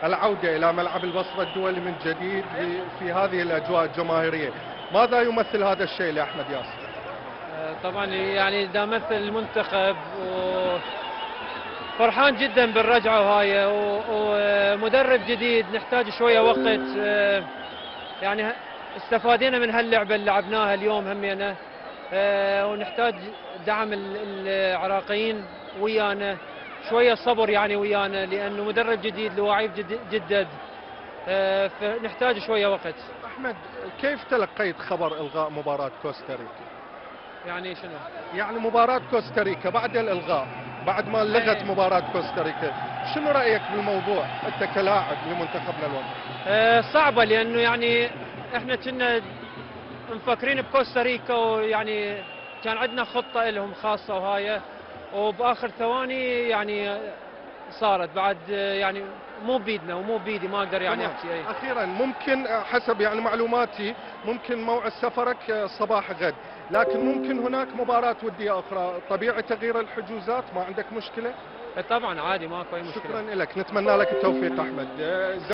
العودة إلى ملعب البصرة الدولي من جديد في هذه الأجواء الجماهيرية. ماذا يمثل هذا الشيء لأحمد ياسر؟ طبعا يعني دا مثل المنتخب وفرحان جدا بالرجعة وهاي ومدرب جديد، نحتاج شوية وقت. يعني استفادينا من هاللعبة اللي لعبناها اليوم همينا، ونحتاج دعم العراقيين ويانا، شوية صبر يعني ويانا، لأنه مدرب جديد، لواعيب جدد، فنحتاج شوية وقت. أحمد، كيف تلقيت خبر إلغاء مباراة كوستاريكا؟ يعني شنو؟ يعني مباراة كوستاريكا بعد الإلغاء، بعد ما لغت مباراة كوستاريكا، شنو رأيك بالموضوع أنت كلاعب لمنتخبنا الوطني؟ صعبة، لأنه يعني احنا كنا مفكرين بكوستاريكا، ويعني كان عندنا خطة لهم خاصة وهاي، وبآخر ثواني يعني صارت بعد، يعني مو بيدنا ومو بيدي، ما اقدر يعني احكي اي. اخيرا، ممكن حسب يعني معلوماتي ممكن موعد سفرك صباح غد، لكن ممكن هناك مباراة ودية اخرى، طبيعي تغيير الحجوزات، ما عندك مشكلة؟ طبعا عادي، ماكو اي مشكلة. شكرا لك، نتمنى لك التوفيق احمد.